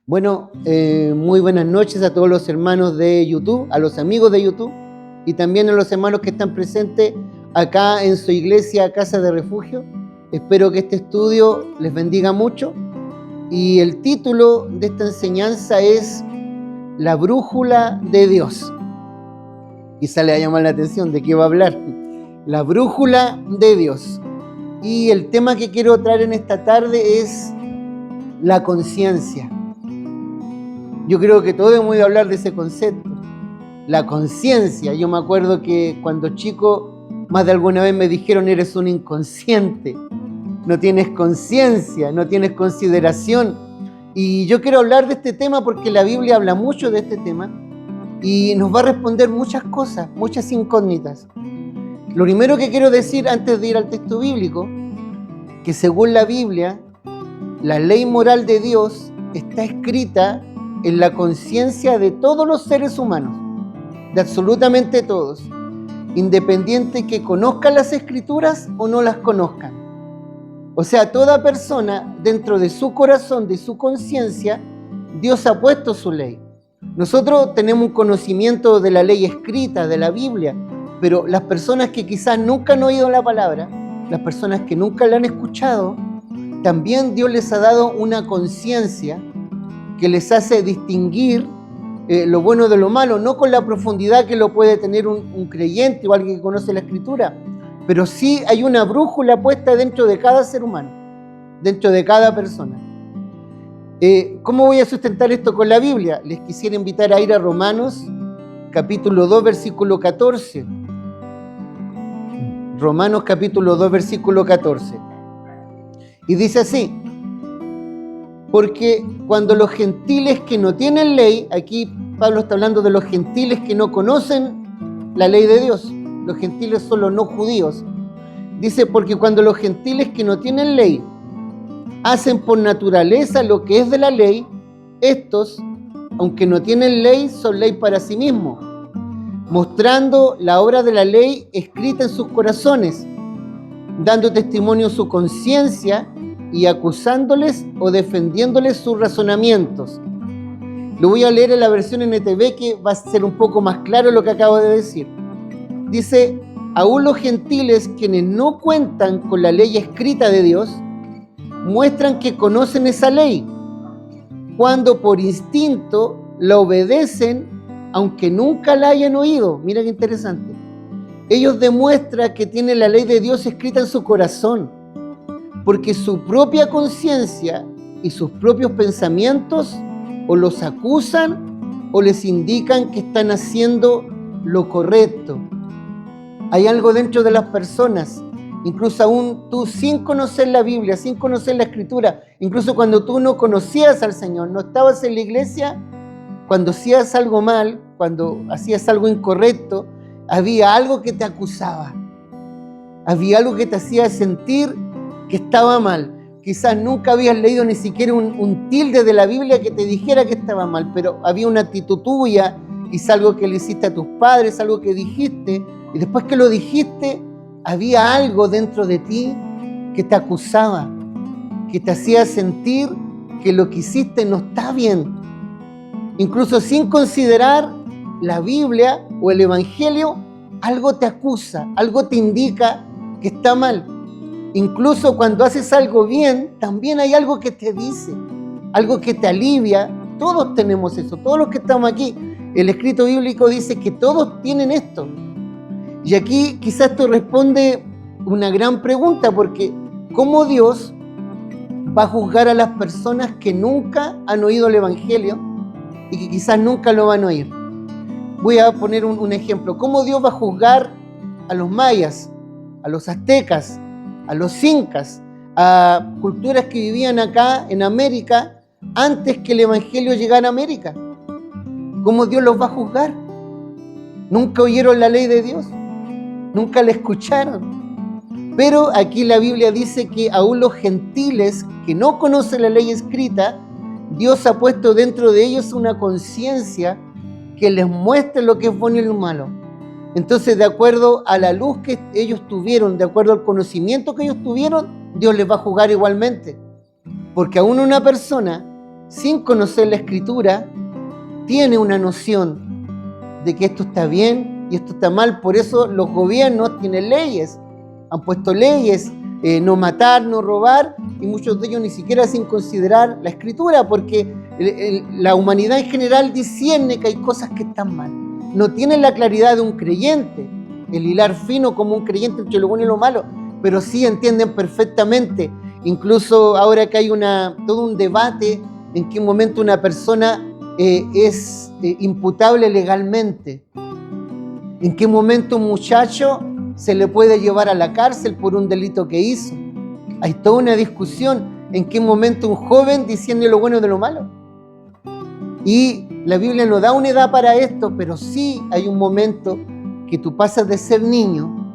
Muy buenas noches a todos los hermanos de YouTube, a los amigos de YouTube y también a los hermanos que están presentes acá en su iglesia, Casa de Refugio. Espero que este estudio les bendiga mucho y el título de esta enseñanza es La brújula de Dios. Quizá le va a llamar la atención de qué va a hablar. La brújula de Dios. Y el tema que quiero traer en esta tarde es la conciencia. Yo creo que todos hemos oído hablar de ese concepto, la conciencia. Yo me acuerdo que cuando chico, más de alguna vez me dijeron: eres un inconsciente, no tienes conciencia, no tienes consideración. Y yo quiero hablar de este tema porque la Biblia habla mucho de este tema y nos va a responder muchas cosas, muchas incógnitas. Lo primero que quiero decir antes de ir al texto bíblico, que según la Biblia, la ley moral de Dios está escrita en la conciencia de todos los seres humanos, de absolutamente todos, independiente que conozcan las Escrituras o no las conozcan. O sea, toda persona, dentro de su corazón, de su conciencia, Dios ha puesto su ley. Nosotros tenemos un conocimiento de la ley escrita, de la Biblia, pero las personas que quizás nunca han oído la palabra, las personas que nunca la han escuchado, también Dios les ha dado una conciencia que les hace distinguir lo bueno de lo malo, no con la profundidad que lo puede tener un creyente o alguien que conoce la Escritura, pero sí hay una brújula puesta dentro de cada ser humano, dentro de cada persona. ¿Cómo voy a sustentar esto con la Biblia? Les quisiera invitar a ir a Romanos, capítulo 2, versículo 14. Romanos, capítulo 2, versículo 14. Y dice así: porque cuando los gentiles que no tienen ley, aquí Pablo está hablando de los gentiles que no conocen la ley de Dios, los gentiles son los no judíos. Dice: porque cuando los gentiles que no tienen ley hacen por naturaleza lo que es de la ley, estos, aunque no tienen ley, son ley para sí mismos, mostrando la obra de la ley escrita en sus corazones, dando testimonio su conciencia y acusándoles o defendiéndoles sus razonamientos. Lo voy a leer en la versión NTV, que va a ser un poco más claro lo que acabo de decir. Dice: aún los gentiles, quienes no cuentan con la ley escrita de Dios, muestran que conocen esa ley, cuando por instinto la obedecen, aunque nunca la hayan oído. Mira qué interesante. Ellos demuestran que tienen la ley de Dios escrita en su corazón, porque su propia conciencia y sus propios pensamientos o los acusan o les indican que están haciendo lo correcto. Hay algo dentro de las personas, incluso aún tú sin conocer la Biblia, sin conocer la Escritura, incluso cuando tú no conocías al Señor, no estabas en la iglesia, cuando hacías algo mal, cuando hacías algo incorrecto, había algo que te acusaba, había algo que te hacía sentir que estaba mal. Quizás nunca habías leído ni siquiera un tilde de la Biblia que te dijera que estaba mal, pero había una actitud tuya, quizás algo que le hiciste a tus padres, algo que dijiste, y después que lo dijiste, había algo dentro de ti que te acusaba, que te hacía sentir que lo que hiciste no está bien. Incluso sin considerar la Biblia o el Evangelio, algo te acusa, algo te indica que está mal. Incluso cuando haces algo bien, también hay algo que te dice, algo que te alivia. Todos tenemos eso, todos los que estamos aquí. El escrito bíblico dice que todos tienen esto. Y aquí quizás esto responde una gran pregunta, porque ¿cómo Dios va a juzgar a las personas que nunca han oído el Evangelio y que quizás nunca lo van a oír? Voy a poner un ejemplo. ¿Cómo Dios va a juzgar a los mayas, a los aztecas, a los incas, a culturas que vivían acá en América antes que el Evangelio llegara a América? ¿Cómo Dios los va a juzgar? ¿Nunca oyeron la ley de Dios? ¿Nunca la escucharon? Pero aquí la Biblia dice que aún los gentiles que no conocen la ley escrita, Dios ha puesto dentro de ellos una conciencia que les muestre lo que es bueno y lo malo. Entonces, de acuerdo a la luz que ellos tuvieron, de acuerdo al conocimiento que ellos tuvieron, Dios les va a juzgar igualmente. Porque aún una persona sin conocer la Escritura, tiene una noción de que esto está bien y esto está mal. Por eso los gobiernos tienen leyes, han puesto leyes, no matar, no robar, y muchos de ellos ni siquiera sin considerar la Escritura, porque la humanidad en general discierne que hay cosas que están mal. No tienen la claridad de un creyente, el hilar fino como un creyente entre lo bueno y lo malo, pero sí entienden perfectamente. Incluso ahora que hay todo un debate en qué momento una persona es imputable legalmente, en qué momento un muchacho se le puede llevar a la cárcel por un delito que hizo. Hay toda una discusión en qué momento un joven discierne lo bueno de lo malo. Y la Biblia no da una edad para esto, pero sí hay un momento que tú pasas de ser niño,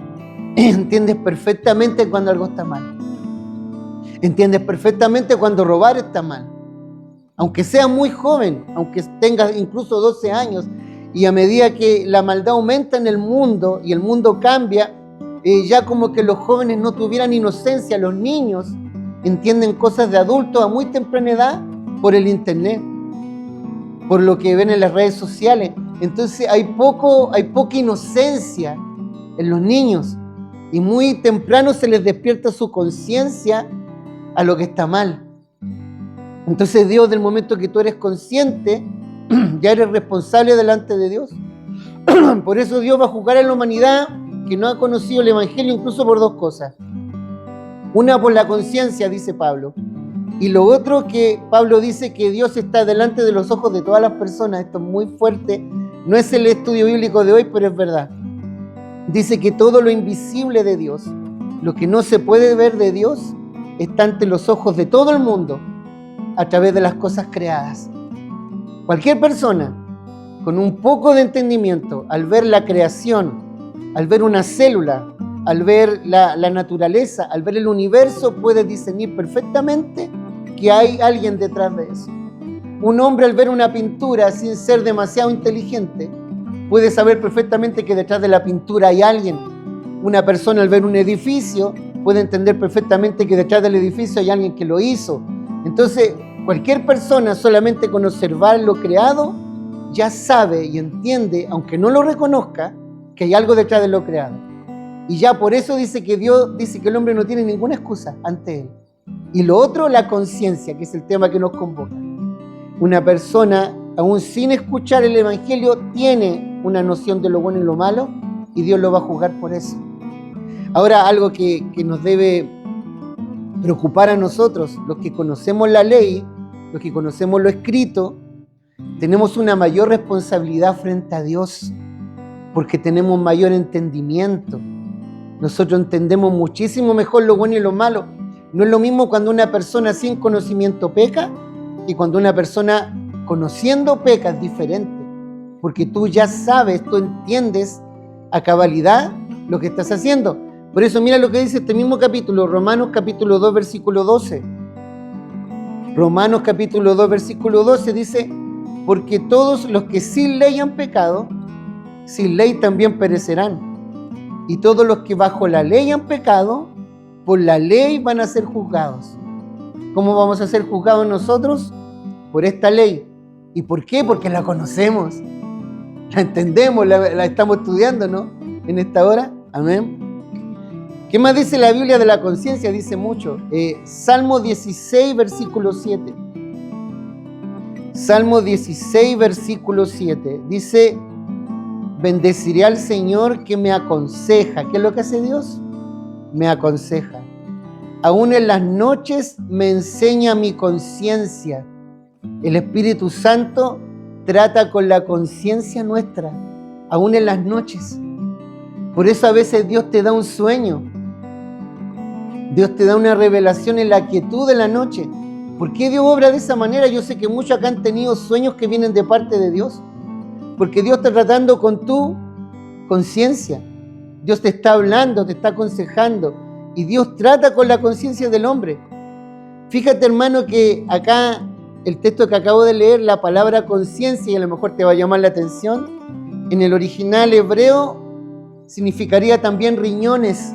entiendes perfectamente cuando algo está mal. Entiendes perfectamente cuando robar está mal. Aunque seas muy joven, aunque tengas incluso 12 años, y a medida que la maldad aumenta en el mundo y el mundo cambia, ya como que los jóvenes no tuvieran inocencia, los niños entienden cosas de adultos a muy temprana edad por el internet, por lo que ven en las redes sociales. Entonces hay poca inocencia en los niños y muy temprano se les despierta su conciencia a lo que está mal. Entonces Dios, del momento que tú eres consciente, ya eres responsable delante de Dios. Por eso Dios va a juzgar a la humanidad que no ha conocido el Evangelio, incluso por dos cosas. Una, por la conciencia, dice Pablo. Y lo otro, que Pablo dice que Dios está delante de los ojos de todas las personas. Esto es muy fuerte. No es el estudio bíblico de hoy, pero es verdad. Dice que todo lo invisible de Dios, lo que no se puede ver de Dios, está ante los ojos de todo el mundo a través de las cosas creadas. Cualquier persona con un poco de entendimiento, al ver la creación, al ver una célula, al ver la naturaleza, al ver el universo, puede discernir perfectamente que hay alguien detrás de eso. Un hombre, al ver una pintura sin ser demasiado inteligente, puede saber perfectamente que detrás de la pintura hay alguien. Una persona, al ver un edificio, puede entender perfectamente que detrás del edificio hay alguien que lo hizo. Entonces, cualquier persona, solamente con observar lo creado, ya sabe y entiende, aunque no lo reconozca, que hay algo detrás de lo creado. Y ya por eso dice que Dios dice que el hombre no tiene ninguna excusa ante él. Y lo otro, la conciencia, que es el tema que nos convoca. Una persona, aún sin escuchar el Evangelio, tiene una noción de lo bueno y lo malo, y Dios lo va a juzgar por eso. Ahora, algo que nos debe preocupar a nosotros, los que conocemos la ley, los que conocemos lo escrito, tenemos una mayor responsabilidad frente a Dios, porque tenemos mayor entendimiento. Nosotros entendemos muchísimo mejor lo bueno y lo malo. No es lo mismo cuando una persona sin conocimiento peca y cuando una persona conociendo peca, es diferente. Porque tú ya sabes, tú entiendes a cabalidad lo que estás haciendo. Por eso mira lo que dice este mismo capítulo, Romanos capítulo 2, versículo 12. Romanos capítulo 2, versículo 12 dice: porque todos los que sin ley han pecado, sin ley también perecerán. Y todos los que bajo la ley han pecado, por la ley van a ser juzgados. ¿Cómo vamos a ser juzgados nosotros? Por esta ley. ¿Y por qué? Porque la conocemos, la entendemos, la estamos estudiando, ¿no? En esta hora. Amén. ¿Qué más dice la Biblia de la conciencia? Dice mucho. Salmo 16, versículo 7. Salmo 16, versículo 7. Dice: bendeciré al Señor que me aconseja. ¿Qué es lo que hace Dios? Me aconseja. Aún en las noches me enseña mi conciencia. El Espíritu Santo trata con la conciencia nuestra, aún en las noches. Por eso a veces Dios te da un sueño. Dios te da una revelación en la quietud de la noche. ¿Por qué Dios obra de esa manera? Yo sé que muchos acá han tenido sueños que vienen de parte de Dios. Porque Dios está tratando con tu conciencia. Dios te está hablando, te está aconsejando. Y Dios trata con la conciencia del hombre. Fíjate, hermano, que acá el texto que acabo de leer, la palabra conciencia, y a lo mejor te va a llamar la atención, en el original hebreo significaría también riñones.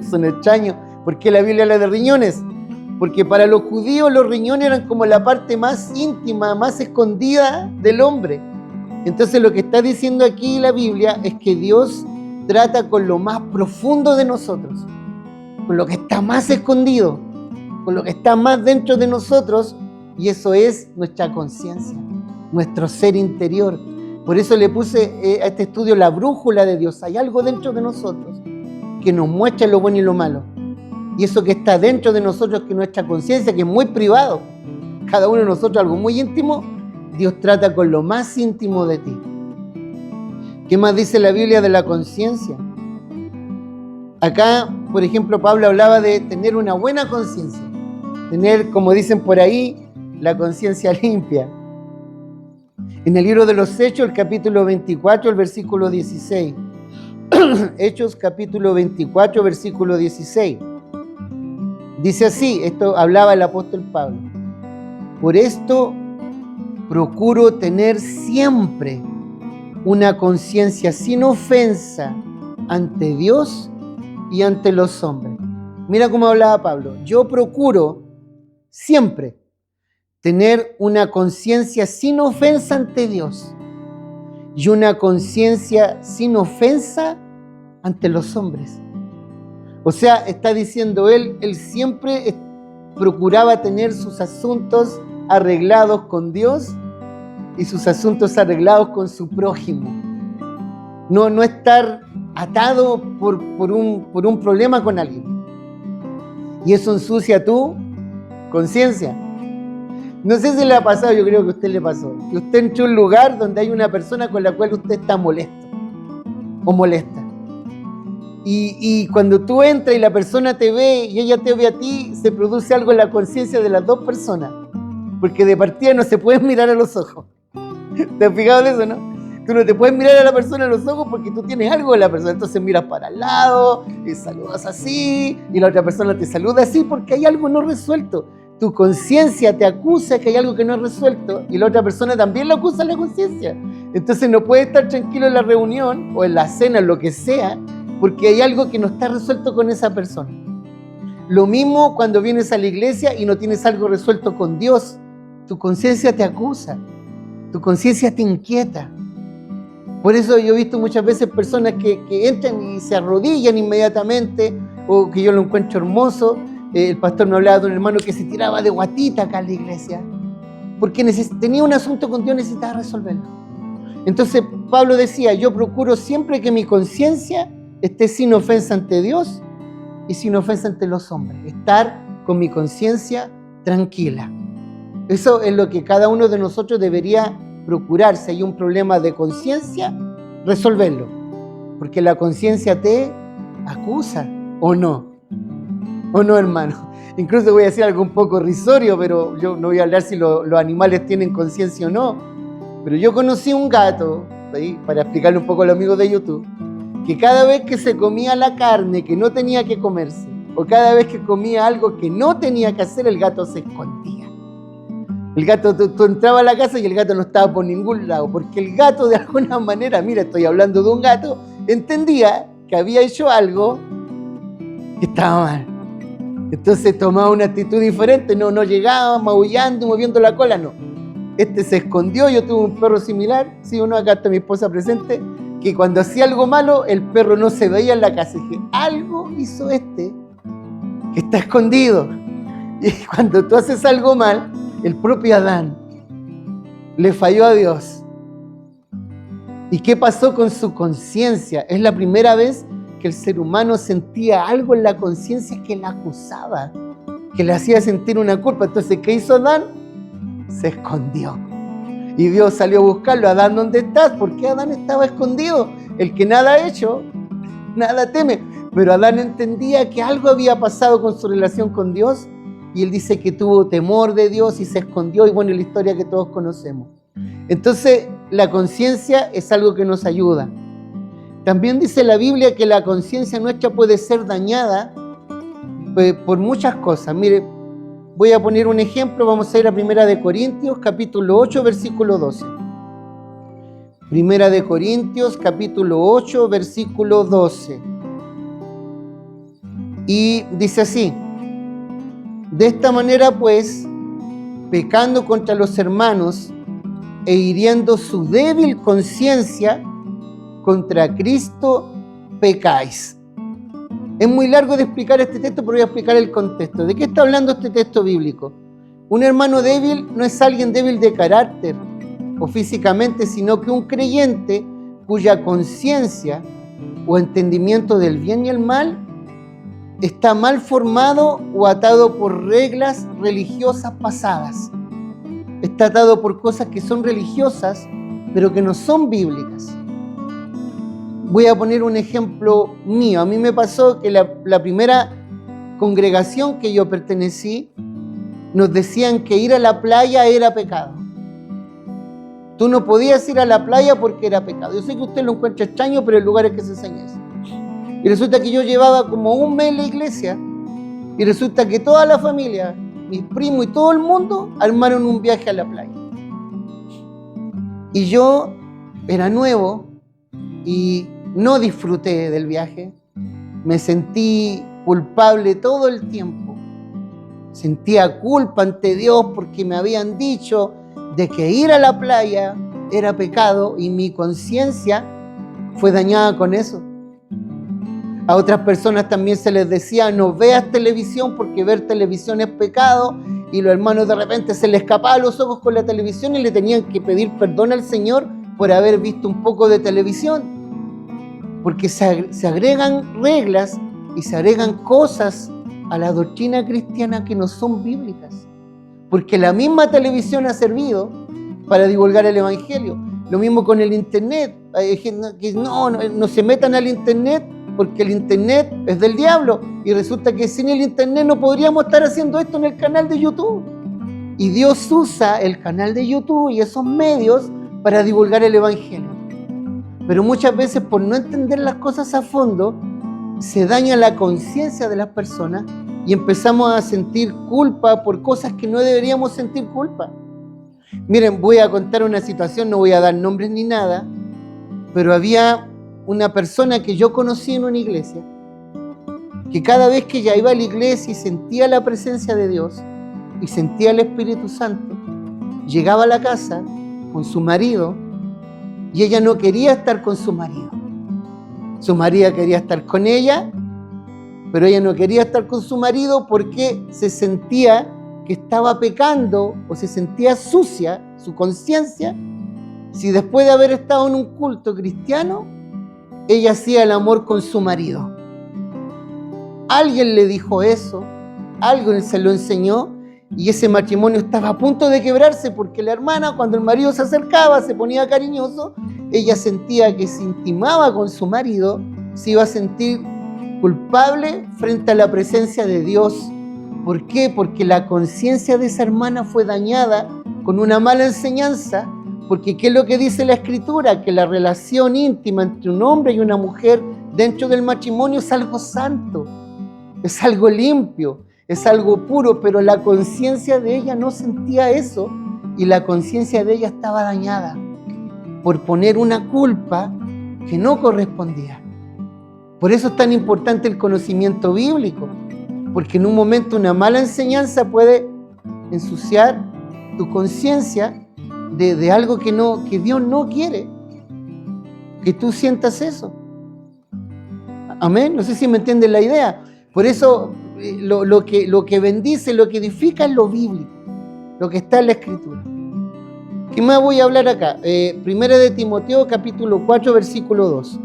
Suena extraño. ¿Por qué la Biblia habla de riñones? Porque para los judíos los riñones eran como la parte más íntima, más escondida del hombre. Entonces lo que está diciendo aquí la Biblia es que Dios trata con lo más profundo de nosotros, con lo que está más escondido, con lo que está más dentro de nosotros, y eso es nuestra conciencia, nuestro ser interior. Por eso le puse a este estudio la brújula de Dios. Hay algo dentro de nosotros que nos muestra lo bueno y lo malo. Y eso que está dentro de nosotros, que es nuestra conciencia, que es muy privado, cada uno de nosotros algo muy íntimo, Dios trata con lo más íntimo de ti. ¿Qué más dice la Biblia de la conciencia? Acá, por ejemplo, Pablo hablaba de tener una buena conciencia, tener, como dicen por ahí, la conciencia limpia. En el libro de los Hechos, el capítulo 24, el versículo 16. Hechos capítulo 24, versículo 16. Dice así, esto hablaba el apóstol Pablo: por esto procuro tener siempre una conciencia sin ofensa ante Dios y ante los hombres. Mira cómo hablaba Pablo: yo procuro siempre tener una conciencia sin ofensa ante Dios y una conciencia sin ofensa ante los hombres. O sea, está diciendo él siempre procuraba tener sus asuntos arreglados con Dios y sus asuntos arreglados con su prójimo. No estar atado por un problema con alguien. Y eso ensucia tu conciencia. No sé si le ha pasado, yo creo que a usted le pasó, que usted entró a un lugar donde hay una persona con la cual usted está molesto o molesta. Y cuando tú entras y la persona te ve y ella te ve a ti, se produce algo en la conciencia de las dos personas. Porque de partida no se pueden mirar a los ojos. ¿Te has fijado en eso, no? Tú no te puedes mirar a la persona a los ojos porque tú tienes algo de la persona. Entonces miras para el lado y saludas así, y la otra persona te saluda así porque hay algo no resuelto. Tu conciencia te acusa que hay algo que no es resuelto y la otra persona también lo acusa a la conciencia. Entonces no puedes estar tranquilo en la reunión o en la cena, en lo que sea, porque hay algo que no está resuelto con esa persona. Lo mismo cuando vienes a la iglesia y no tienes algo resuelto con Dios. Tu conciencia te acusa, tu conciencia te inquieta. Por eso yo he visto muchas veces personas que entran y se arrodillan inmediatamente, o que yo lo encuentro hermoso. El pastor me hablaba de un hermano que se tiraba de guatita acá en la iglesia, porque tenía un asunto con Dios, necesitaba resolverlo. Entonces Pablo decía: yo procuro siempre que mi conciencia esté sin ofensa ante Dios y sin ofensa ante los hombres. Estar con mi conciencia tranquila. Eso es lo que cada uno de nosotros debería procurar. Si hay un problema de conciencia, resolverlo. Porque la conciencia te acusa, ¿o no? ¿O no, hermano? Incluso voy a decir algo un poco risorio, pero yo no voy a hablar si los animales tienen conciencia o no. Pero yo conocí un gato, ¿sí?, para explicarle un poco a los amigos de YouTube, que cada vez que se comía la carne que no tenía que comerse, o cada vez que comía algo que no tenía que hacer, el gato se escondía. El gato, tú entrabas a la casa y el gato no estaba por ningún lado, porque el gato de alguna manera, mira, estoy hablando de un gato, entendía que había hecho algo que estaba mal. Entonces tomaba una actitud diferente, no llegaba maullando y moviendo la cola, no. Este se escondió. Yo tuve un perro similar, sí o no, acá está mi esposa presente, que cuando hacía algo malo, el perro no se veía en la casa. Y dije: algo hizo que está escondido. Y cuando tú haces algo mal, el propio Adán le falló a Dios. ¿Y qué pasó con su conciencia? Es la primera vez que el ser humano sentía algo en la conciencia que la acusaba, que le hacía sentir una culpa. Entonces, ¿qué hizo Adán? Se escondió. Y Dios salió a buscarlo. Adán, ¿dónde estás? ¿Por qué Adán estaba escondido? El que nada ha hecho, nada teme. Pero Adán entendía que algo había pasado con su relación con Dios, y él dice que tuvo temor de Dios y se escondió, y bueno, la historia que todos conocemos. Entonces, la conciencia es algo que nos ayuda. También dice la Biblia que la conciencia nuestra puede ser dañada por muchas cosas. Mire, voy a poner un ejemplo. Vamos a ir a 1 Corintios, capítulo 8, versículo 12. 1 Corintios, capítulo 8, versículo 12. Y dice así: De esta manera, pues, pecando contra los hermanos e hiriendo su débil conciencia, contra Cristo pecáis. Es muy largo de explicar este texto, pero voy a explicar el contexto. ¿De qué está hablando este texto bíblico? Un hermano débil no es alguien débil de carácter o físicamente, sino que un creyente cuya conciencia o entendimiento del bien y el mal está mal formado o atado por reglas religiosas pasadas. Está atado por cosas que son religiosas, pero que no son bíblicas. Voy a poner un ejemplo mío. A mí me pasó que la primera congregación que yo pertenecí, nos decían que ir a la playa era pecado. Tú no podías ir a la playa porque era pecado. Yo sé que usted lo encuentra extraño, pero el lugar es que se enseña eso. Y resulta que yo llevaba como un mes en la iglesia y resulta que toda la familia, mis primos y todo el mundo armaron un viaje a la playa. Y yo era nuevo y no disfruté del viaje. Me sentí culpable todo el tiempo. Sentía culpa ante Dios porque me habían dicho de que ir a la playa era pecado y mi conciencia fue dañada con eso. A otras personas también se les decía no veas televisión porque ver televisión es pecado, y los hermanos de repente se les escapaban los ojos con la televisión y le tenían que pedir perdón al Señor por haber visto un poco de televisión, porque se agregan reglas y se agregan cosas a la doctrina cristiana que no son bíblicas, porque la misma televisión ha servido para divulgar el evangelio. Lo mismo con el internet. Hay gente que no se metan al internet porque el internet es del diablo, y resulta que sin el internet no podríamos estar haciendo esto en el canal de YouTube. Y Dios usa el canal de YouTube y esos medios para divulgar el evangelio. Pero muchas veces, por no entender las cosas a fondo, se daña la conciencia de las personas y empezamos a sentir culpa por cosas que no deberíamos sentir culpa. Miren, voy a contar una situación, no voy a dar nombres ni nada, pero había una persona que yo conocí en una iglesia, que cada vez que ella iba a la iglesia y sentía la presencia de Dios y sentía el Espíritu Santo, llegaba a la casa con su marido y ella no quería estar con su marido. Su marido quería estar con ella, pero ella no quería estar con su marido porque se sentía que estaba pecando o se sentía sucia su conciencia si después de haber estado en un culto cristiano ella hacía el amor con su marido. Alguien le dijo eso, alguien se lo enseñó, y ese matrimonio estaba a punto de quebrarse porque la hermana, cuando el marido se acercaba, se ponía cariñoso, ella sentía que si intimaba con su marido se iba a sentir culpable frente a la presencia de Dios. ¿Por qué? Porque la conciencia de esa hermana fue dañada con una mala enseñanza. Porque ¿qué es lo que dice la Escritura? Que la relación íntima entre un hombre y una mujer dentro del matrimonio es algo santo, es algo limpio, es algo puro, pero la conciencia de ella no sentía eso y la conciencia de ella estaba dañada por poner una culpa que no correspondía. Por eso es tan importante el conocimiento bíblico, porque en un momento una mala enseñanza puede ensuciar tu conciencia de algo que Dios no quiere que tú sientas eso. Amén. No sé si me entienden la idea. Por eso lo que bendice, lo que edifica es lo bíblico, lo que está en la Escritura. ¿Qué más voy a hablar acá? Primera de Timoteo capítulo 4 versículo 2.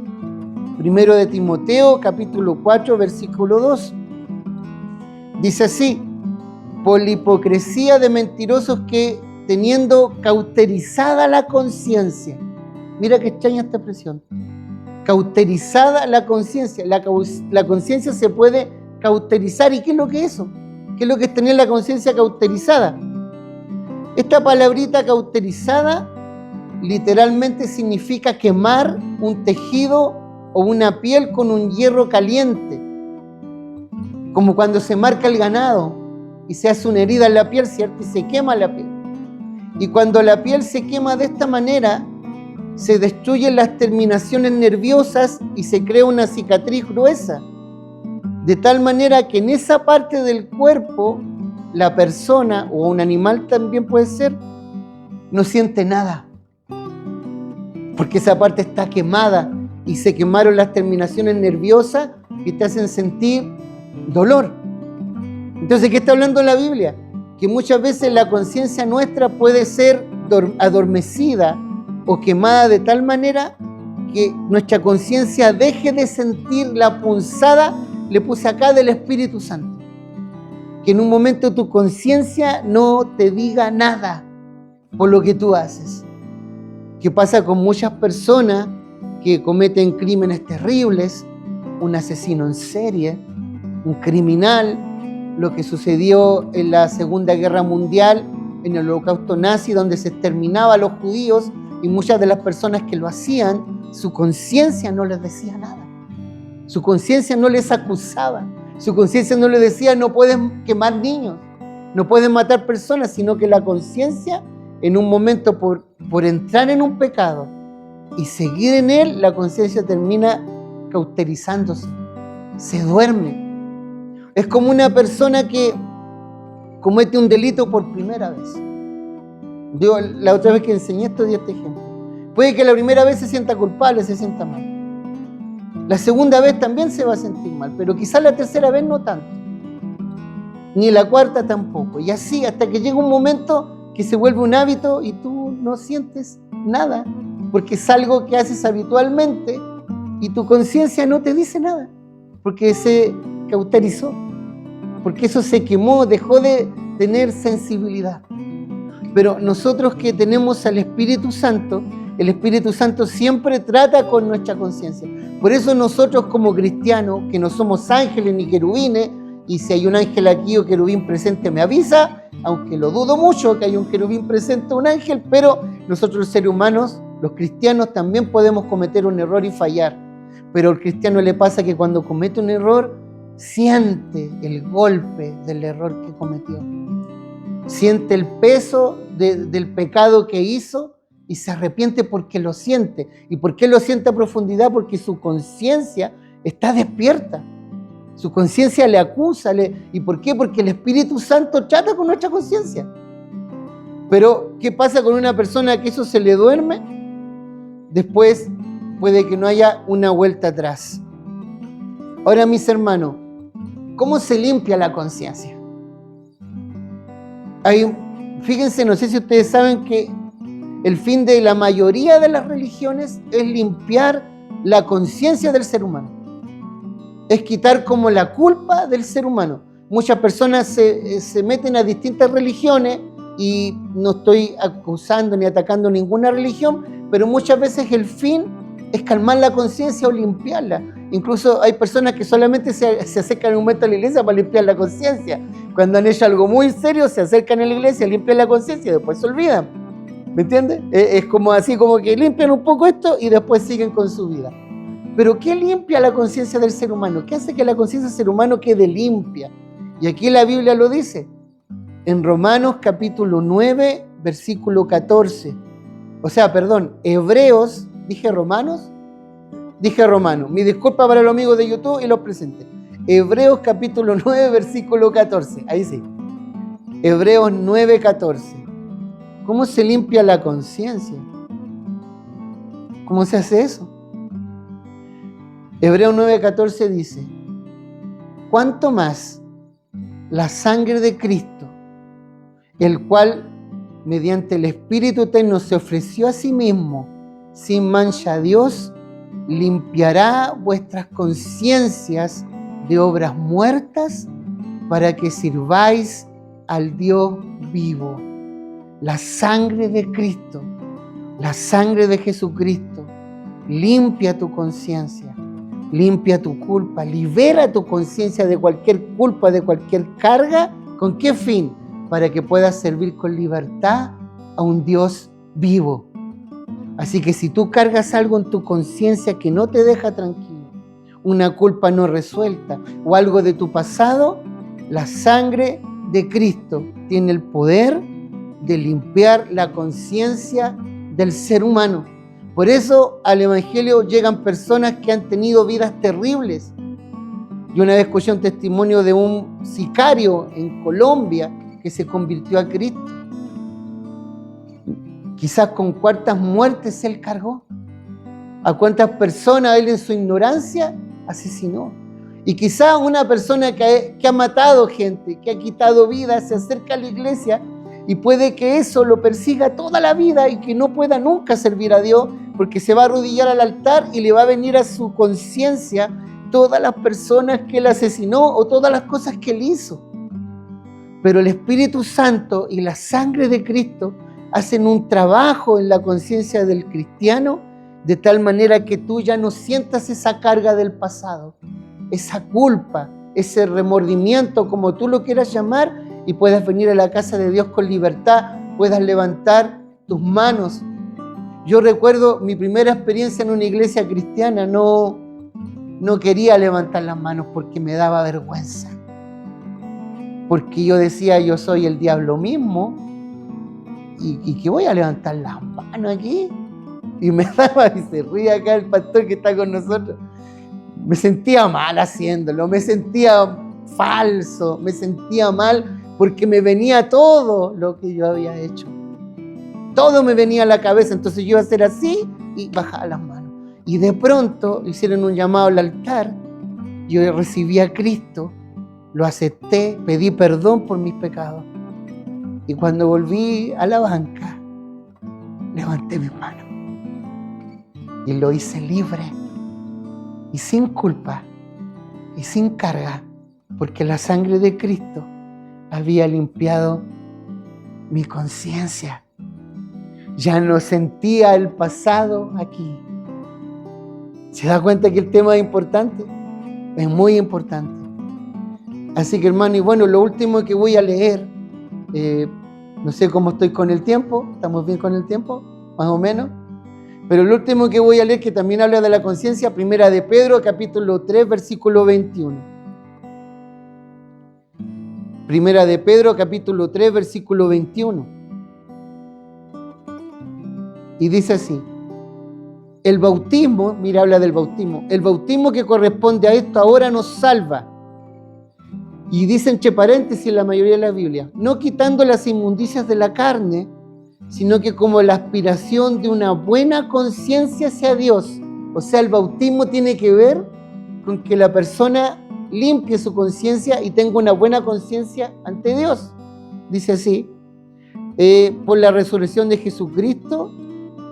Primero de Timoteo capítulo 4 versículo 2. Dice así: por la hipocresía de mentirosos que, teniendo cauterizada la conciencia, mira qué extraña esta expresión, cauterizada la conciencia. La conciencia se puede cauterizar. ¿Y qué es lo que es eso? ¿Qué es lo que es tener la conciencia cauterizada? Esta palabrita cauterizada literalmente significa quemar un tejido o una piel con un hierro caliente, como cuando se marca el ganado y se hace una herida en la piel, ¿cierto? Y se quema la piel. Y cuando la piel se quema de esta manera, se destruyen las terminaciones nerviosas y se crea una cicatriz gruesa, de tal manera que en esa parte del cuerpo la persona, o un animal también puede ser, no siente nada, porque esa parte está quemada y se quemaron las terminaciones nerviosas que te hacen sentir dolor. Entonces, ¿qué está hablando la Biblia? Que muchas veces la conciencia nuestra puede ser adormecida o quemada de tal manera que nuestra conciencia deje de sentir la punzada, le puse acá, del Espíritu Santo. Que en un momento tu conciencia no te diga nada por lo que tú haces. ¿Qué pasa con muchas personas que cometen crímenes terribles? Un asesino en serie, un criminal, lo que sucedió en la Segunda Guerra Mundial, en el Holocausto nazi, donde se exterminaba a los judíos, y muchas de las personas que lo hacían, su conciencia no les decía nada. Su conciencia no les acusaba. Su conciencia no les decía, no pueden quemar niños, no pueden matar personas, sino que la conciencia, en un momento por entrar en un pecado y seguir en él, la conciencia termina cauterizándose, se duerme. Es como una persona que comete un delito por primera vez. Yo la otra vez que enseñé esto di este ejemplo. Puede que la primera vez se sienta culpable, se sienta mal. La segunda vez también se va a sentir mal, pero quizás la tercera vez no tanto. Ni la cuarta tampoco. Y así hasta que llega un momento que se vuelve un hábito y tú no sientes nada, porque es algo que haces habitualmente y tu conciencia no te dice nada, porque se cauterizó, porque eso se quemó, dejó de tener sensibilidad. Pero nosotros que tenemos al Espíritu Santo, el Espíritu Santo siempre trata con nuestra conciencia. Por eso nosotros como cristianos, que no somos ángeles ni querubines, y si hay un ángel aquí o querubín presente me avisa, aunque lo dudo mucho que haya un querubín presente o un ángel, pero nosotros los seres humanos, los cristianos, también podemos cometer un error y fallar. Pero al cristiano le pasa que cuando comete un error, siente el golpe del error que cometió. Siente el peso del pecado que hizo y se arrepiente porque lo siente. ¿Y por qué lo siente a profundidad? Porque su conciencia está despierta. Su conciencia le acusa. ¿Y por qué? Porque el Espíritu Santo trata con nuestra conciencia. Pero, ¿qué pasa con una persona que eso se le duerme? Después puede que no haya una vuelta atrás. Ahora, mis hermanos, ¿cómo se limpia la conciencia? Fíjense, no sé si ustedes saben que el fin de la mayoría de las religiones es limpiar la conciencia del ser humano. Es quitar como la culpa del ser humano. Muchas personas se meten a distintas religiones y no estoy acusando ni atacando ninguna religión, pero muchas veces el fin es calmar la conciencia o limpiarla. Incluso hay personas que solamente se acercan en un momento a la iglesia para limpiar la conciencia. Cuando han hecho algo muy serio, se acercan a la iglesia, limpian la conciencia y después se olvidan. ¿Me entiendes? Es como así, como que limpian un poco esto y después siguen con su vida. Pero ¿qué limpia la conciencia del ser humano? ¿Qué hace que la conciencia del ser humano quede limpia? Y aquí la Biblia lo dice. En Romanos capítulo 9, versículo 14. Hebreos, ¿dije Romanos? Dije Romanos. Mi disculpa para los amigos de YouTube y los presentes. Hebreos capítulo 9, versículo 14. Ahí sí. Hebreos 9, 14. ¿Cómo se limpia la conciencia? ¿Cómo se hace eso? Hebreos 9, 14 dice: ¿cuánto más la sangre de Cristo, el cual mediante el Espíritu Eterno se ofreció a sí mismo sin mancha a Dios, limpiará vuestras conciencias de obras muertas para que sirváis al Dios vivo? La sangre de Cristo, la sangre de Jesucristo, limpia tu conciencia, limpia tu culpa, libera tu conciencia de cualquier culpa, de cualquier carga. ¿Con qué fin? Para que puedas servir con libertad a un Dios vivo. Así que si tú cargas algo en tu conciencia que no te deja tranquilo, una culpa no resuelta o algo de tu pasado, la sangre de Cristo tiene el poder de limpiar la conciencia del ser humano. Por eso al Evangelio llegan personas que han tenido vidas terribles, Yo una vez escuché un testimonio de un sicario en Colombia que se convirtió a Cristo. Quizás con cuántas muertes él cargó, a cuántas personas él en su ignorancia asesinó. Y quizás una persona que ha matado gente, que ha quitado vidas, se acerca a la iglesia y puede que eso lo persiga toda la vida y que no pueda nunca servir a Dios, porque se va a arrodillar al altar y le va a venir a su conciencia todas las personas que él asesinó o todas las cosas que él hizo. Pero el Espíritu Santo y la sangre de Cristo hacen un trabajo en la conciencia del cristiano de tal manera que tú ya no sientas esa carga del pasado, esa culpa, ese remordimiento, como tú lo quieras llamar, y puedas venir a la casa de Dios con libertad, puedas levantar tus manos. Yo recuerdo mi primera experiencia en una iglesia cristiana, no quería levantar las manos porque me daba vergüenza. Porque yo decía, yo soy el diablo mismo, y que voy a levantar las manos aquí. Y me daba, y se ríe acá el pastor que está con nosotros. Me sentía mal haciéndolo, me sentía falso, me sentía mal porque me venía todo lo que yo había hecho. Todo me venía a la cabeza, entonces yo iba a hacer así y bajaba las manos. Y de pronto hicieron un llamado al altar, yo recibí a Cristo, lo acepté, pedí perdón por mis pecados. Y cuando volví a la banca, levanté mis manos y lo hice libre y sin culpa y sin carga, porque la sangre de Cristo había limpiado mi conciencia. Ya no sentía el pasado aquí. ¿Se da cuenta que el tema es importante? Es muy importante. Así que, hermano, y bueno, lo último que voy a leer, no sé cómo estoy con el tiempo, ¿estamos bien con el tiempo? Más o menos. Pero lo último que voy a leer, que también habla de la conciencia, primera de Pedro, capítulo 3, versículo 21. Primera de Pedro, capítulo 3, versículo 21. Y dice así: el bautismo, mira, habla del bautismo, el bautismo que corresponde a esto ahora nos salva. Y dice entre paréntesis en la mayoría de la Biblia, no quitando las inmundicias de la carne, sino que como la aspiración de una buena conciencia hacia Dios. O sea, el bautismo tiene que ver con que la persona limpie su conciencia y tenga una buena conciencia ante Dios. Dice así, por la resurrección de Jesucristo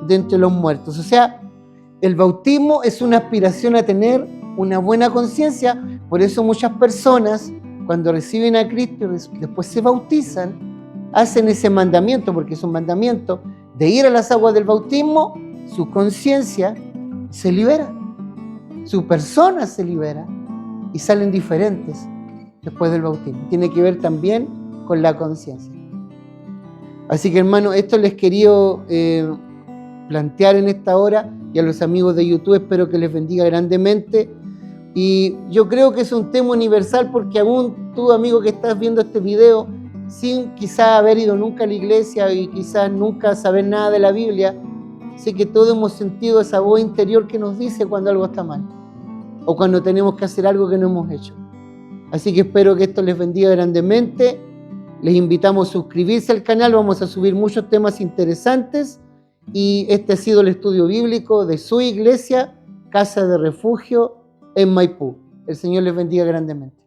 de entre los muertos. O sea, el bautismo es una aspiración a tener una buena conciencia. Por eso muchas personas, cuando reciben a Cristo y después se bautizan, hacen ese mandamiento, porque es un mandamiento de ir a las aguas del bautismo, su conciencia se libera, su persona se libera y salen diferentes después del bautismo. Tiene que ver también con la conciencia. Así que, hermano, esto les quería plantear en esta hora, y a los amigos de YouTube espero que les bendiga grandemente. Y yo creo que es un tema universal, porque aún tú, amigo que estás viendo este video, sin quizás haber ido nunca a la iglesia y quizás nunca saber nada de la Biblia, sé que todos hemos sentido esa voz interior que nos dice cuando algo está mal o cuando tenemos que hacer algo que no hemos hecho. Así que espero que esto les bendiga grandemente. Les invitamos a suscribirse al canal, vamos a subir muchos temas interesantes, y este ha sido el estudio bíblico de su iglesia, Casa de Refugio en Maipú. El Señor les bendiga grandemente.